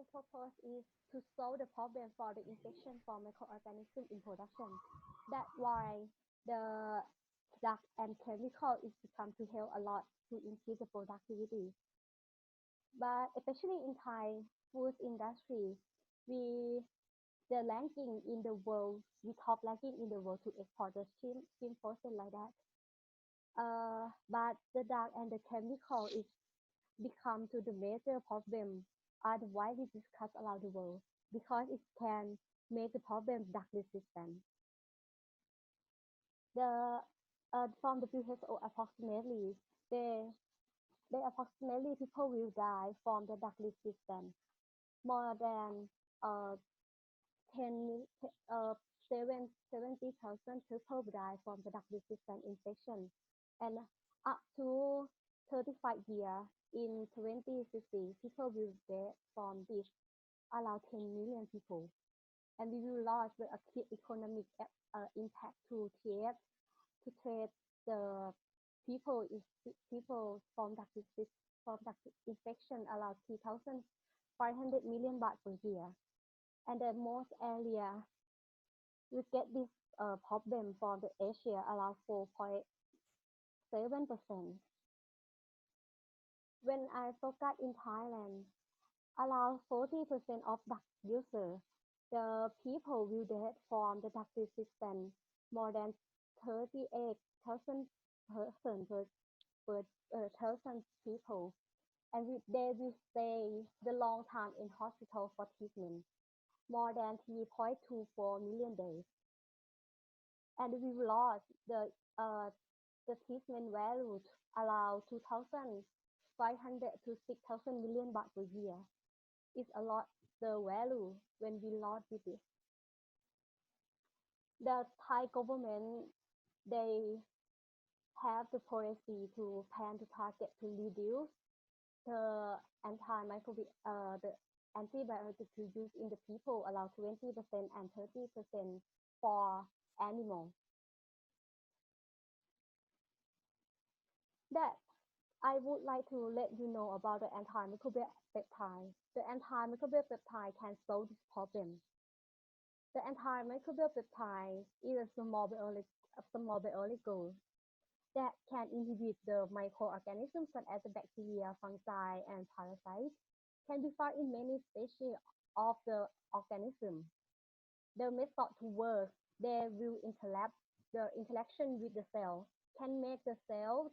whole purpose is to solve the problem for the infection for microorganisms in production. That's why the drug and chemical is become to help a lot to increase the productivity. But especially in Thai food industry, we the ranking in the world, we top ranking in the world to export the shrimp frozen like that. But the drug and the chemical is become to the major problem are the widely discussed around the world because it can make the problem drug resistant. The from the WHO approximately they approximately people will die from the drug resistance. More than uh, 10 uh, 70,000 people die from the drug resistant infection, and up to 35 years in 2050, people will die from this, around 10 million people, and we will lose the acute economic impact to trade the people is people from drug from drug infection around 3,500 million baht per year, and the most area we get this problem from the Asia around 4.7%. When I focus in Thailand, around 40% of drug users, the people will dead from the drug resistance, more than 38,000 person per thousand people, and they will stay the long time in hospital for treatment, more than 3.24 million days, and we lost the treatment value around 2,500 to 6,000 million baht per year. It's a lot the value when we lost it. The Thai government they have the policy to plan to target to reduce the the antibiotic to use in the people around 20% and 30% for animals. That I would like to let you know about the antimicrobial peptide. The antimicrobial peptide can solve this problem. The antimicrobial peptide is a small biological that can inhibit the microorganisms such as the bacteria, fungi, and parasites, can be found in many species of the organism. The method to work, they will interact, the interaction with the cell can make the cell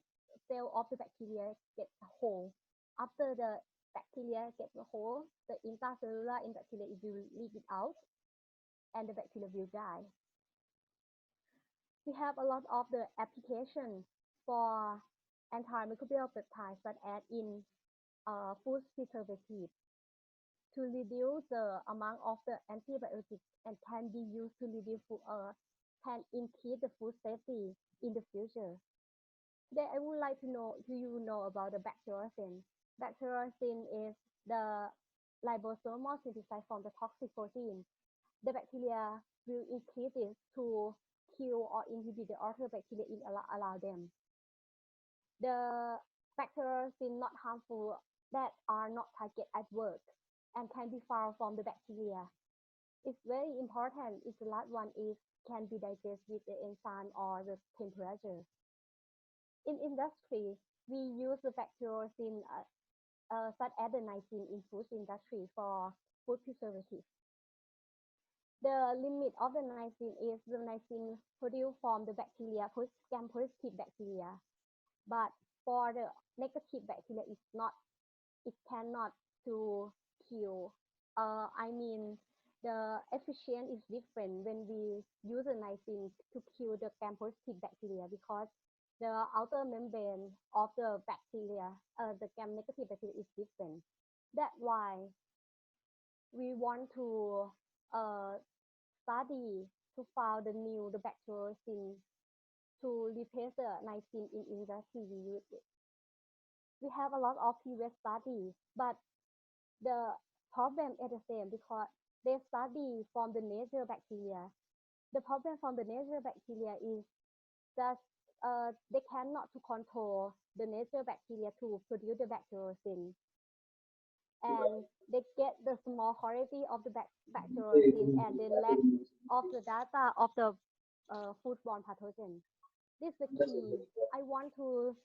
of the bacteria get whole. After the bacteria get whole, the intracellular in bacteria will leak it out and the bacteria will die. We have a lot of the application for antimicrobial peptides such as in food preservative to reduce the amount of the antibiotics and can be used to reduce can increase the food safety in the future. Today I would like to know, do you know about the bacteriocin? Bacteriocin is the liposomal synthesized from the toxic protein. The bacteria will increase it to kill or inhibit the other bacteria in allow them. The bacteriocin not harmful that are not target at work and can be found from the bacteria. It's very important. Is the last one is can be digested with the enzyme or the temperature. In industry, we use the bacteriocin such as the niacin in food industry for food preservative. The limit of the niacin is the niacin produced from the bacteria, gram-positive bacteria. But for the negative bacteria, it's not, it cannot to kill. I mean, the efficient is different when we use the niacin to kill the gram-positive bacteria because the outer membrane of the bacteria, the gram-negative bacteria is different. That's why we want to study to find the new the bacteriocin to replace the niacin in industry we use it. We have a lot of previous studies, but the problem is the same because they study from the natural bacteria. The problem from the natural bacteria is that they cannot to control the natural bacteria to produce the bacteriocin. and they get the small quality of the bacteriocin and the lack of the data of the foodborne pathogen. This is the key. I want to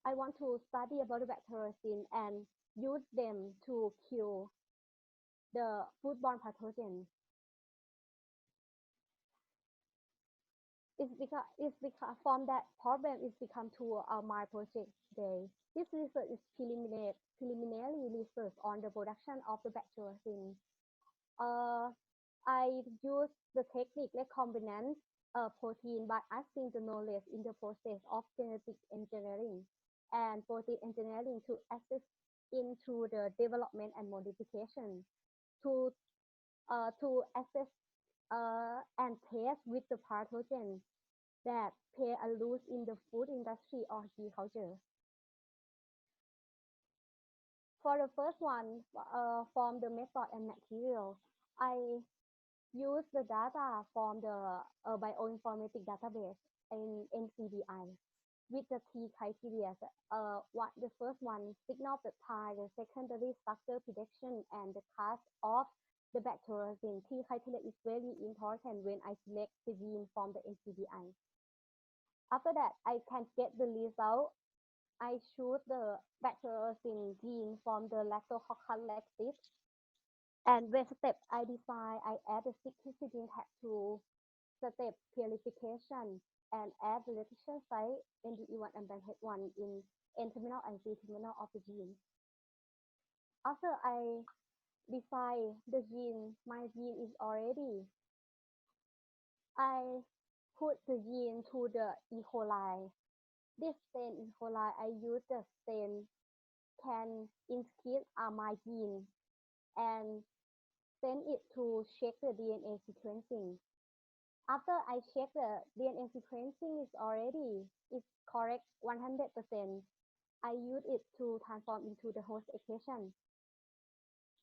I want to study about the bacteriocin and use them to kill the foodborne pathogen. It's because from that problem it's become to my project today. This research is preliminary research on the production of the bacteriocin. Uh, I use the technique recombinant protein by asking the knowledge in the process of genetic engineering and protein engineering to assist into the development and modification to to assess and test with the pathogen that play a role in the food industry or agriculture. For the first one, from the method and material, I use the data from the bioinformatic database in NCBI with the key criteria. The first one, signal peptide, the secondary structure prediction, and the class of the bacteriocin. Key criteria is very important when I select the gene from the NCBI. After that, I can get the result. I choose the bacteriocin gene from the Lactococcus lactis. And when step I define, I add the cyclicity tag to step purification and add the restriction site NDE1 and BANH1 in N-terminal and C-terminal of the gene. After I define the gene, my gene is already. I put the gene to the E. coli. This stain E. coli, I use the stain can inscribe my gene and send it to check the DNA sequencing. After I check the DNA sequencing is correct 100%. I use it to transform into the host equation.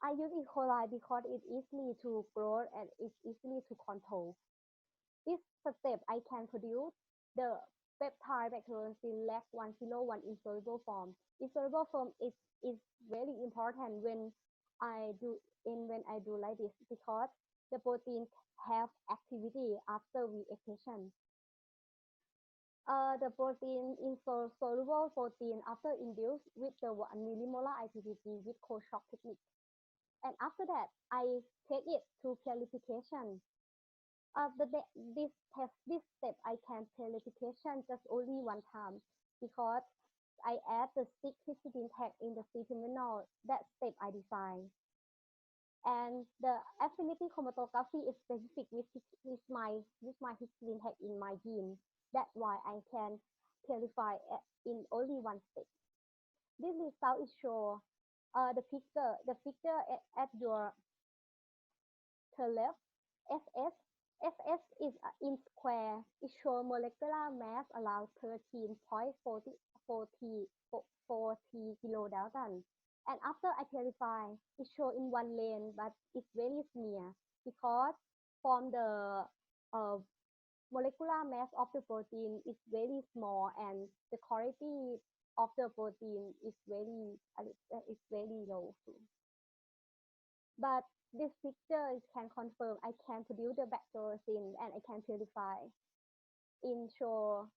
I use E. coli because it's easy to grow and it's easy to control. This step I can produce the peptide bacteriocin lac 101 in soluble form. Insoluble form is very important when I do like this because the protein have activity after reaction. The protein in soluble protein after induced with the 1 millimolar IgG with cold shock technique. And after that, I take it to purification. This step I can purification just only one time because I add the 6 histidine tag in the C-terminal. That step I design. And the affinity chromatography is specific with my histidine tag in my gene. That's why I can purify in only one step. This result is show the figure at your left. Fs Fs is in square. It shows molecular mass around 13.40 kilodalton. And after I purify, it shows in one lane, but it's very smear because from the uh, molecular mass of the protein is very small and the quality of the protein is very low too. But this picture can confirm I can produce the bacteriocin and I can purify in show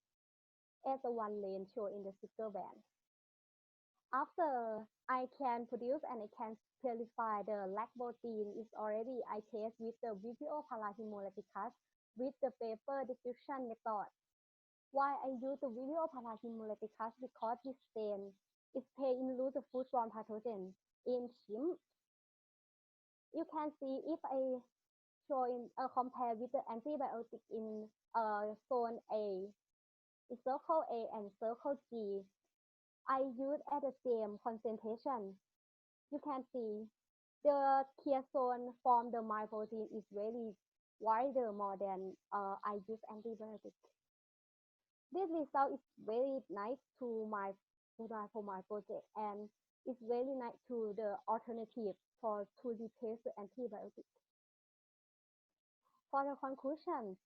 as a one lane show in the sticker band. After I can produce and I can purify the lac protein is already I test with the Vibrio parahemolyticus with the paper diffusion method. Why I use the Vibrio parahemolyticus because this stain is pay in the foodborne pathogen in shrimp. You can see if I show in compare with the antibiotic in zone A, in circle A and circle G. I use at the same concentration. You can see the clear zone from the my protein is very wider more than I use antibiotic. This result is very nice for my project and it's very nice to the alternative for to replace the antibiotic. For the conclusion,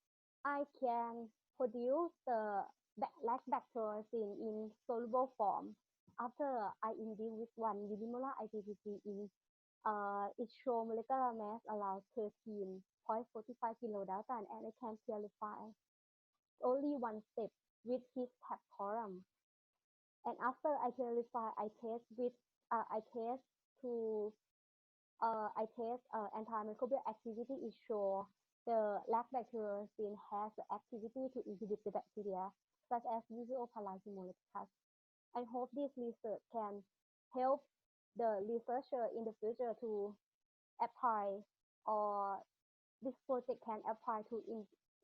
I can produce the lactobacillus in soluble form after I induce with 1 millimolar IgG in It show molecular mass around 13.45 kilodalton, and I can clarify only one step with his tab column. And after I clarify, I test to I test antimicrobial activity. It show the lactobacillus has the activity to inhibit the bacteria, such as Vibrio palaemolectus. I hope this research can help the researcher in the future to apply, or this project can apply to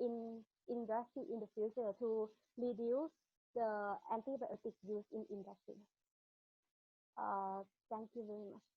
in industry in the future to reduce the antibiotic use in industry. Thank you very much.